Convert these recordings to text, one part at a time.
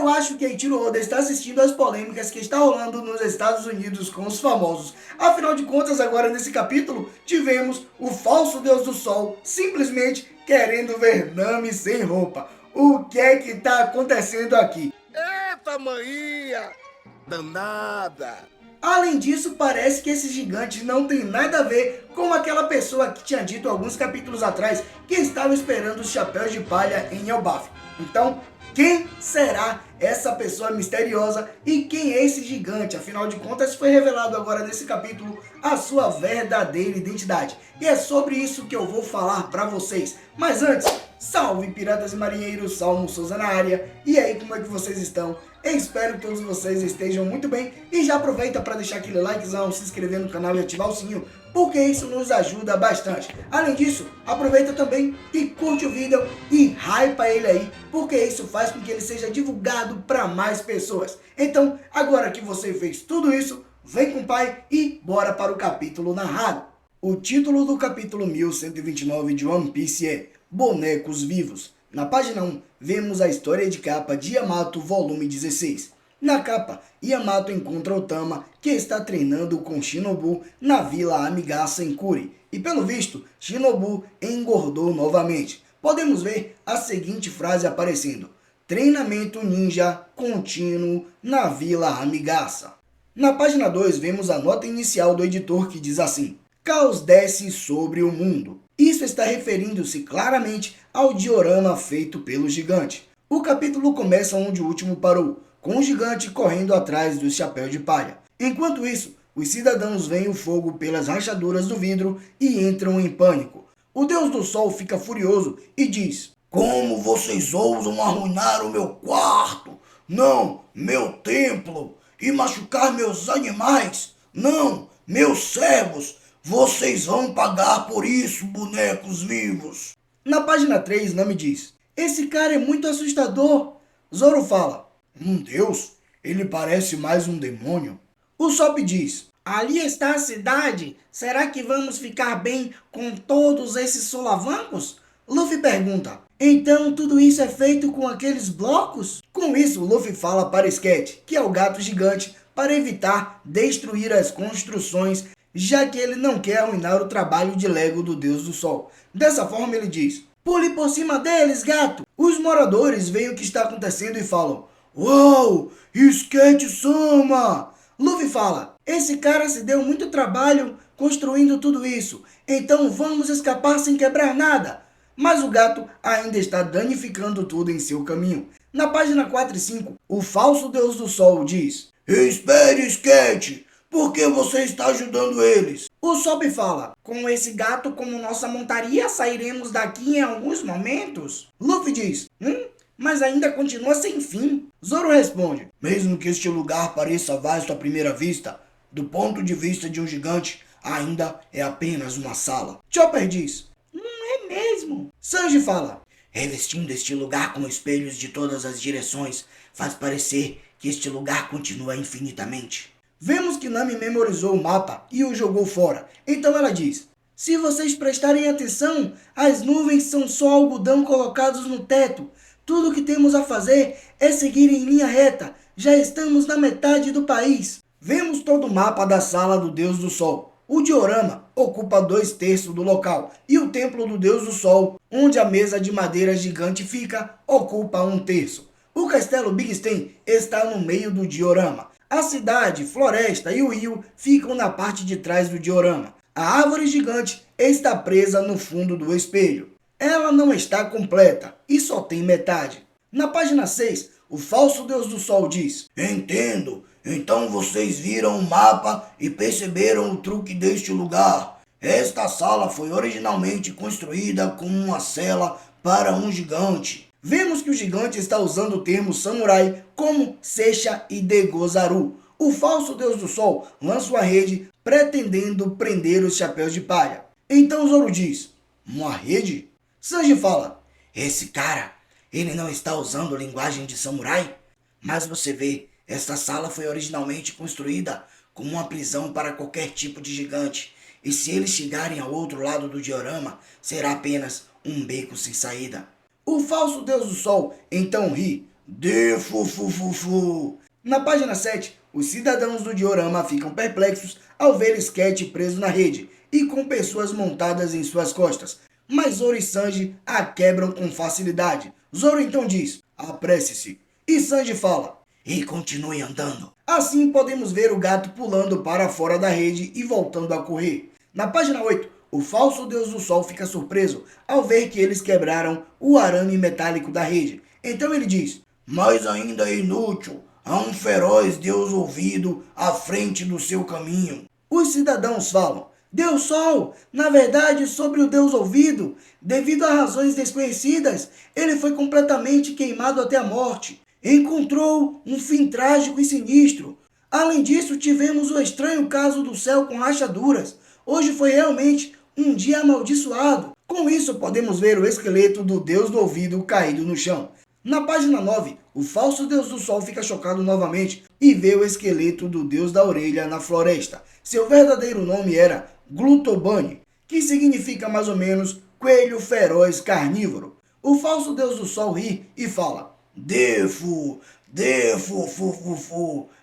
Eu acho que Eiichiro Oda está assistindo às polêmicas que está rolando nos Estados Unidos com os famosos. Afinal de contas, agora nesse capítulo, tivemos o falso deus do sol simplesmente querendo ver Nami sem roupa. O que é que está acontecendo aqui? Eita, maninha! Danada! Além disso, parece que esse gigante não tem nada a ver com aquela pessoa que tinha dito alguns capítulos atrás que estava esperando os chapéus de palha em Elbaf. Então, quem será essa pessoa misteriosa e quem é esse gigante? Afinal de contas, foi revelado agora nesse capítulo a sua verdadeira identidade. E é sobre isso que eu vou falar para vocês. Mas antes, salve piratas e marinheiros, Salmo Souza na área. E aí, como é que vocês estão? Eu espero que todos vocês estejam muito bem e já aproveita para deixar aquele likezão, se inscrever no canal e ativar o sininho, porque isso nos ajuda bastante. Além disso, aproveita também e curte o vídeo e hypa ele aí, porque isso faz com que ele seja divulgado para mais pessoas. Então, agora que você fez tudo isso, vem com o pai e bora para o capítulo narrado. O título do capítulo 1129 de One Piece é Bonecos Vivos. Na página 1, vemos a história de capa de Yamato, volume 16. Na capa, Yamato encontra Otama, que está treinando com Shinobu na Vila Amigasa em Kuri. E pelo visto, Shinobu engordou novamente. Podemos ver a seguinte frase aparecendo: treinamento ninja contínuo na Vila Amigasa. Na página 2, vemos a nota inicial do editor que diz assim: caos desce sobre o mundo. Isso está referindo-se claramente ao diorama feito pelo gigante. O capítulo começa onde o último parou, com o gigante correndo atrás do chapéu de palha. Enquanto isso, os cidadãos veem o fogo pelas rachaduras do vidro e entram em pânico. O deus do sol fica furioso e diz: como vocês ousam arruinar o meu quarto? Não, meu templo! E machucar meus animais? Não, meus servos! Vocês vão pagar por isso, bonecos vivos. Na página 3, Nami diz: esse cara é muito assustador. Zoro fala: Deus? Ele parece mais um demônio. O Sop diz: ali está a cidade. Será que vamos ficar bem com todos esses solavancos? Luffy pergunta: então tudo isso é feito com aqueles blocos? Com isso, Luffy fala para Scat, que é o gato gigante, para evitar destruir as construções, já que ele não quer arruinar o trabalho de Lego do Deus do Sol. Dessa forma ele diz: pule por cima deles, gato! Os moradores veem o que está acontecendo e falam: uau, Scat-sama! Luffy fala: esse cara se deu muito trabalho construindo tudo isso, então vamos escapar sem quebrar nada. Mas o gato ainda está danificando tudo em seu caminho. Na página 4 e 5, o falso Deus do Sol diz: espere, Scat! Por que você está ajudando eles? O Sop fala: com esse gato como nossa montaria, sairemos daqui em alguns momentos. Luffy diz: mas ainda continua sem fim. Zoro responde: mesmo que este lugar pareça vasto à primeira vista, do ponto de vista de um gigante, ainda é apenas uma sala. Chopper diz: não é mesmo. Sanji fala: revestindo este lugar com espelhos de todas as direções, faz parecer que este lugar continua infinitamente. Vemos que Nami memorizou o mapa e o jogou fora. Então ela diz: se vocês prestarem atenção, as nuvens são só algodão colocados no teto. Tudo o que temos a fazer é seguir em linha reta. Já estamos na metade do país. Vemos todo o mapa da sala do Deus do Sol. O diorama ocupa 2/3 do local e o templo do Deus do Sol, onde a mesa de madeira gigante fica, ocupa 1/3. O castelo Big Stan está no meio do diorama. A cidade, floresta e o rio ficam na parte de trás do diorama. A árvore gigante está presa no fundo do espelho. Ela não está completa e só tem metade. Na página 6, o falso Deus do Sol diz: entendo, então vocês viram o mapa e perceberam o truque deste lugar. Esta sala foi originalmente construída como uma cela para um gigante. Vemos que o gigante está usando o termo samurai como Seixa e Degozaru. O falso Deus do Sol lança uma rede pretendendo prender os chapéus de palha. Então Zoro diz: uma rede? Sanji fala: esse cara, ele não está usando linguagem de samurai? Mas você vê, esta sala foi originalmente construída como uma prisão para qualquer tipo de gigante. E se eles chegarem ao outro lado do diorama, será apenas um beco sem saída. O falso Deus do Sol então ri. Defufufufu. Na página 7, os cidadãos do diorama ficam perplexos ao ver Sketch preso na rede e com pessoas montadas em suas costas. Mas Zoro e Sanji a quebram com facilidade. Zoro então diz, apresse-se. E Sanji fala, e continue andando. Assim podemos ver o gato pulando para fora da rede e voltando a correr. Na página 8, o falso deus do sol fica surpreso ao ver que eles quebraram o arame metálico da rede. Então ele diz, mas ainda é inútil. Há um feroz Deus ouvido à frente do seu caminho. Os cidadãos falam, Deus Sol, na verdade sobre o Deus ouvido, devido a razões desconhecidas, ele foi completamente queimado até a morte. Encontrou um fim trágico e sinistro. Além disso, tivemos o estranho caso do céu com rachaduras. Hoje foi realmente um dia amaldiçoado. Com isso, podemos ver o esqueleto do Deus do ouvido caído no chão. Na página 9, o falso Deus do Sol fica chocado novamente e vê o esqueleto do Deus da Orelha na floresta. Seu verdadeiro nome era Glutobane, que significa mais ou menos coelho feroz carnívoro. O falso Deus do Sol ri e fala, Defu,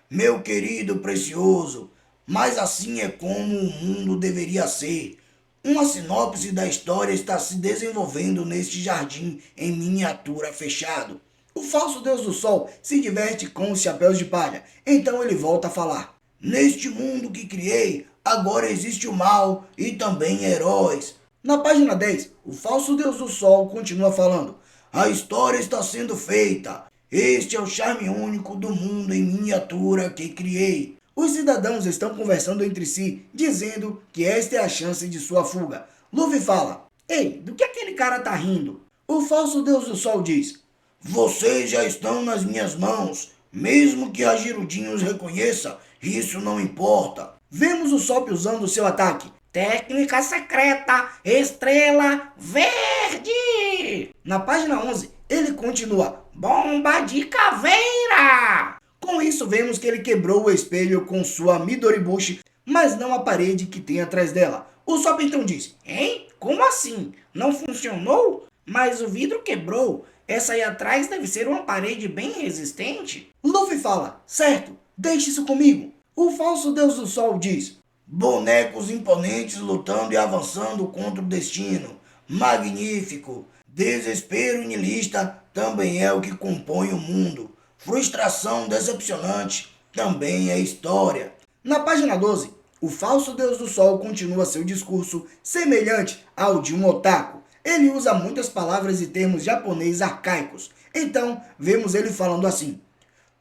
meu querido precioso, mas assim é como o mundo deveria ser. Uma sinopse da história está se desenvolvendo neste jardim em miniatura fechado. O falso Deus do Sol se diverte com os chapéus de palha, então ele volta a falar. Neste mundo que criei, agora existe o mal e também heróis. Na página 10, o falso Deus do Sol continua falando. A história está sendo feita. Este é o charme único do mundo em miniatura que criei. Os cidadãos estão conversando entre si, dizendo que esta é a chance de sua fuga. Luffy fala, ei, do que aquele cara tá rindo? O falso Deus do Sol diz, vocês já estão nas minhas mãos, mesmo que a Girudinho os reconheça, isso não importa. Vemos o Sop usando seu ataque. Técnica secreta, estrela verde. Na página 11, ele continua, bomba de caveira. Com isso, vemos que ele quebrou o espelho com sua Midoribushi, mas não a parede que tem atrás dela. O Sop então diz, hein? Como assim? Não funcionou? Mas o vidro quebrou. Essa aí atrás deve ser uma parede bem resistente. Luffy fala, certo, deixe isso comigo. O falso Deus do Sol diz, bonecos imponentes lutando e avançando contra o destino. Magnífico! Desespero niilista também é o que compõe o mundo. Frustração decepcionante também é história. Na página 12, o falso Deus do Sol continua seu discurso semelhante ao de um otaku. Ele usa muitas palavras e termos japonês arcaicos. Então, vemos ele falando assim.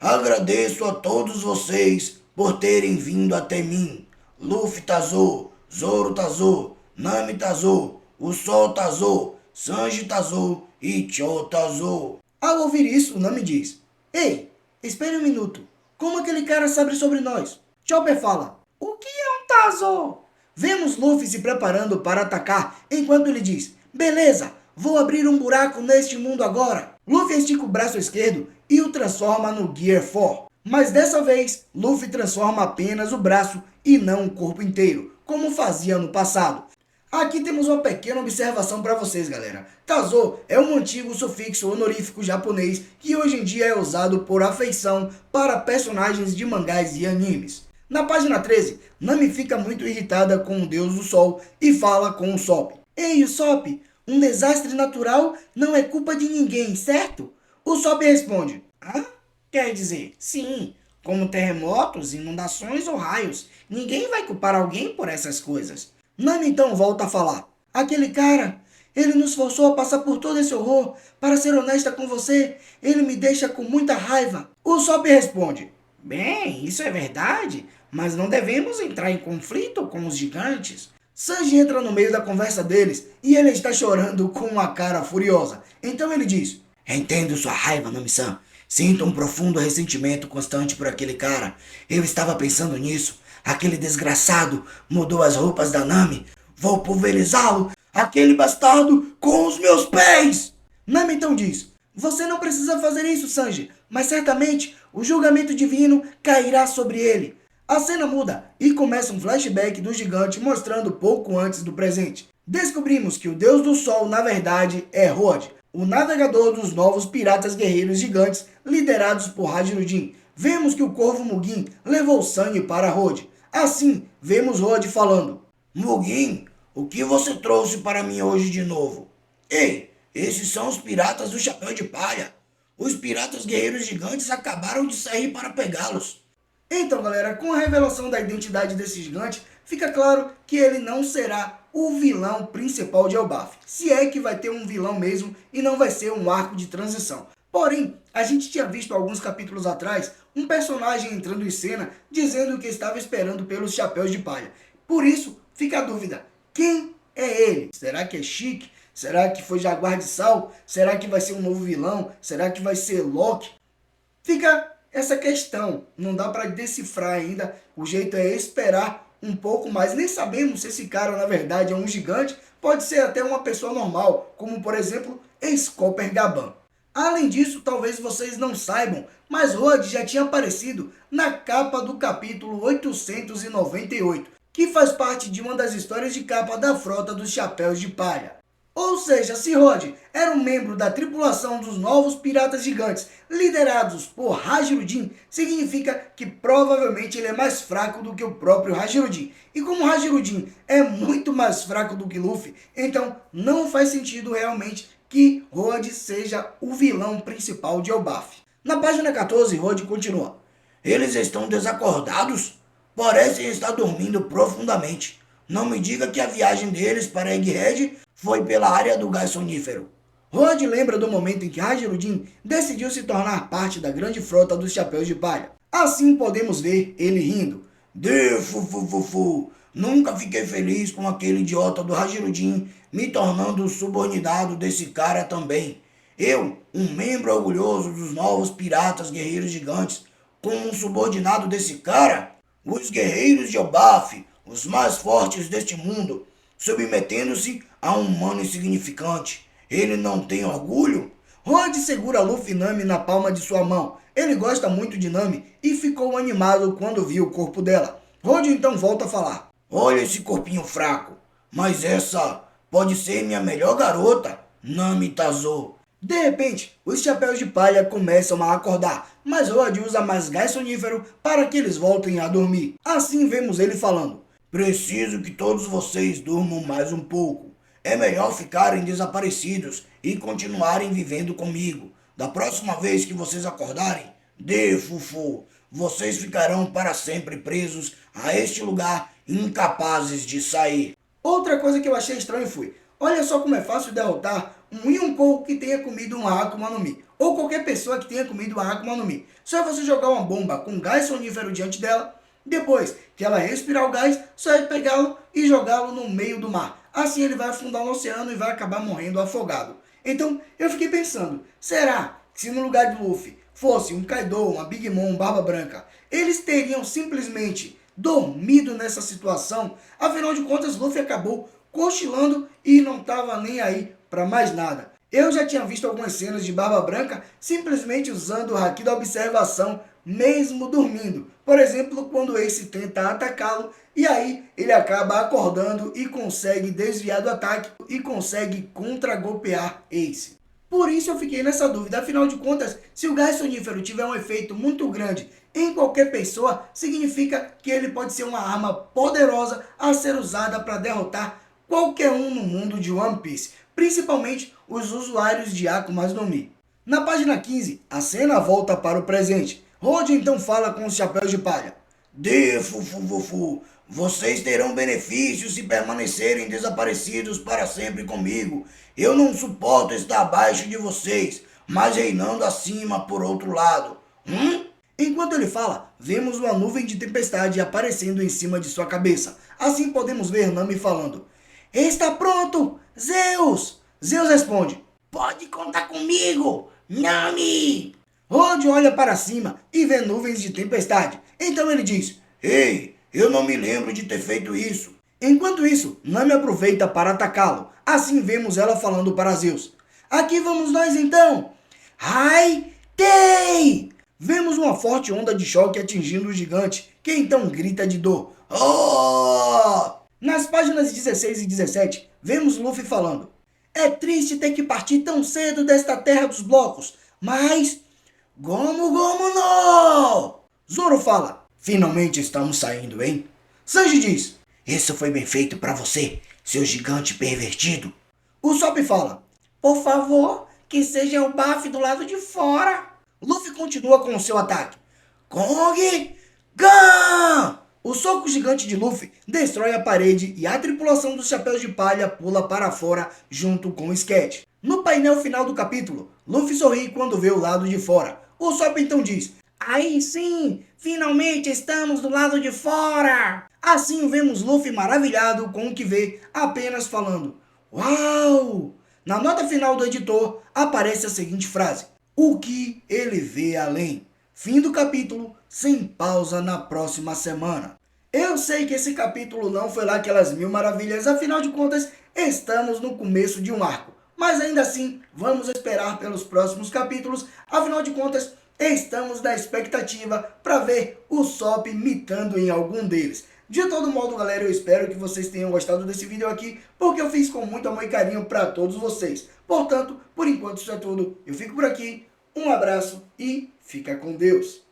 Agradeço a todos vocês por terem vindo até mim. Luffy Tazou, Zoro Tazou, Nami Tazou, o Sol Tazou, Sanji Tazou e Cho Tazou. Ao ouvir isso, Nami diz, ei, espere um minuto, como aquele cara sabe sobre nós? Chopper fala, o que é um Tazou? Vemos Luffy se preparando para atacar, enquanto ele diz, beleza, vou abrir um buraco neste mundo agora. Luffy estica o braço esquerdo e o transforma no Gear 4. Mas dessa vez, Luffy transforma apenas o braço e não o corpo inteiro, como fazia no passado. Aqui temos uma pequena observação para vocês, galera. Tazou é um antigo sufixo honorífico japonês que hoje em dia é usado por afeição para personagens de mangás e animes. Na página 13, Nami fica muito irritada com o Deus do Sol e fala com o Sop. Ei, Sop, um desastre natural não é culpa de ninguém, certo? O Sop responde, hã? Quer dizer, sim, como terremotos, inundações ou raios. Ninguém vai culpar alguém por essas coisas. Nami então volta a falar. Aquele cara, ele nos forçou a passar por todo esse horror. Para ser honesta com você, ele me deixa com muita raiva. O Sop responde. Bem, isso é verdade, mas não devemos entrar em conflito com os gigantes. Sanji entra no meio da conversa deles e ele está chorando com uma cara furiosa. Então ele diz. Entendo sua raiva, Nami-san. Sinto um profundo ressentimento constante por aquele cara. Eu estava pensando nisso. Aquele desgraçado mudou as roupas da Nami. Vou pulverizá-lo, aquele bastardo, com os meus pés. Nami então diz, você não precisa fazer isso, Sanji, mas certamente o julgamento divino cairá sobre ele. A cena muda e começa um flashback do gigante mostrando pouco antes do presente. Descobrimos que o Deus do Sol, na verdade, é Rod. o navegador dos novos piratas guerreiros gigantes liderados por Hajirudin. Vemos que o Corvo Mugen levou sangue para Rod. Assim, vemos Rod falando: Mugen, o que você trouxe para mim hoje de novo? Ei, esses são os piratas do Chapéu de Palha. Os piratas guerreiros gigantes acabaram de sair para pegá-los. Então, galera, com a revelação da identidade desse gigante, fica claro que ele não será o vilão principal de Elbaf. Se é que vai ter um vilão mesmo e não vai ser um arco de transição. Porém, a gente tinha visto alguns capítulos atrás um personagem entrando em cena dizendo que estava esperando pelos Chapéus de Palha. Por isso, fica a dúvida, quem é ele? Será que é Chique? Será que foi Jaguar de Sal? Será que vai ser um novo vilão? Será que vai ser Loki? Fica essa questão, não dá para decifrar ainda, o jeito é esperar um pouco mais. Nem sabemos se esse cara na verdade é um gigante, pode ser até uma pessoa normal, como por exemplo Scopper Gaban. Além disso, talvez vocês não saibam, mas Rod já tinha aparecido na capa do capítulo 898, que faz parte de uma das histórias de capa da Frota dos Chapéus de Palha. Ou seja, se Rod era um membro da tripulação dos novos piratas gigantes liderados por Hajirudin, significa que provavelmente ele é mais fraco do que o próprio Hajirudin. E como Hajirudin é muito mais fraco do que Luffy, então não faz sentido realmente que Rod seja o vilão principal de Elbaf. Na página 14, Rod continua: Eles estão desacordados? Parecem estar dormindo profundamente. Não me diga que a viagem deles para Egghead foi pela área do gás sonífero. Rod lembra do momento em que Hajirudin decidiu se tornar parte da grande frota dos Chapéus de Palha. Assim podemos ver ele rindo. Defufufufu, nunca fiquei feliz com aquele idiota do Hajirudin me tornando subordinado desse cara também. Eu, um membro orgulhoso dos novos piratas guerreiros gigantes, como um subordinado desse cara? Os guerreiros de Elbaf, os mais fortes deste mundo, submetendo-se a um humano insignificante. Ele não tem orgulho? Rod segura Luffy e Nami na palma de sua mão. Ele gosta muito de Nami e ficou animado quando viu o corpo dela. Rod então volta a falar: Olha esse corpinho fraco, mas essa pode ser minha melhor garota, Nami Tazo. De repente, os Chapéus de Palha começam a acordar, mas Rod usa mais gás sonífero para que eles voltem a dormir. Assim vemos ele falando: Preciso que todos vocês durmam mais um pouco. É melhor ficarem desaparecidos e continuarem vivendo comigo. Da próxima vez que vocês acordarem, Defufu, vocês ficarão para sempre presos a este lugar, incapazes de sair. Outra coisa que eu achei estranho foi: olha só como é fácil derrotar um Yonkou que tenha comido uma Akuma no Mi, ou qualquer pessoa que tenha comido uma Akuma no Mi. Só é você jogar uma bomba com gás sonífero diante dela, depois que ela respirar o gás, só é pegá-lo e jogá-lo no meio do mar. Assim ele vai afundar no oceano e vai acabar morrendo afogado. Então eu fiquei pensando, será que se no lugar de Luffy fosse um Kaido, uma Big Mom, um Barba Branca, eles teriam simplesmente dormido nessa situação? Afinal de contas, Luffy acabou cochilando e não estava nem aí para mais nada. Eu já tinha visto algumas cenas de Barba Branca simplesmente usando o Haki da observação, mesmo dormindo. Por exemplo, quando Ace tenta atacá-lo, e aí ele acaba acordando e consegue desviar do ataque e consegue contra-golpear Ace. Por isso eu fiquei nessa dúvida, afinal de contas, se o gás sonífero tiver um efeito muito grande em qualquer pessoa, significa que ele pode ser uma arma poderosa a ser usada para derrotar qualquer um no mundo de One Piece, principalmente os usuários de Akumas no Mi. Na página 15, a cena volta para o presente. Rod então fala com os Chapéus de Palha: Defufufufu, vocês terão benefícios se permanecerem desaparecidos para sempre comigo. Eu não suporto estar abaixo de vocês, mas reinando acima por outro lado. Enquanto ele fala, vemos uma nuvem de tempestade aparecendo em cima de sua cabeça. Assim podemos ver Nami falando: Está pronto, Zeus! Zeus responde: Pode contar comigo, Nami! Rod olha para cima e vê nuvens de tempestade. Então ele diz: Ei, eu não me lembro de ter feito isso. Enquanto isso, Nami aproveita para atacá-lo. Assim vemos ela falando para Zeus: Aqui vamos nós então! Hai-tei! Vemos uma forte onda de choque atingindo o gigante, que então grita de dor: Oh! Nas páginas 16 e 17, vemos Luffy falando: É triste ter que partir tão cedo desta terra dos blocos, mas... Gomu Gomu no! Zoro fala, finalmente estamos saindo, hein? Sanji diz, Isso foi bem feito pra você, seu gigante pervertido. Usopp fala, Por favor, que seja o Baf do lado de fora. Luffy continua com o seu ataque. Kong Gun! O soco gigante de Luffy destrói a parede e a tripulação dos Chapéus de Palha pula para fora junto com o Sketch. No painel final do capítulo, Luffy sorri quando vê o lado de fora. Usopp então diz, Aí sim, finalmente estamos do lado de fora. assim vemos Luffy maravilhado com o que vê, apenas falando, uau! Na nota final do editor aparece a seguinte frase, o que ele vê além. Fim do capítulo, sem pausa na próxima semana. Eu sei que esse capítulo não foi lá aquelas mil maravilhas, afinal de contas, estamos no começo de um arco. Mas ainda assim, vamos esperar pelos próximos capítulos, afinal de contas, estamos na expectativa para ver o Usopp mitando em algum deles. De todo modo, galera, eu espero que vocês tenham gostado desse vídeo aqui, porque eu fiz com muito amor e carinho para todos vocês. Portanto, por enquanto isso é tudo. Eu fico por aqui, um abraço e fica com Deus.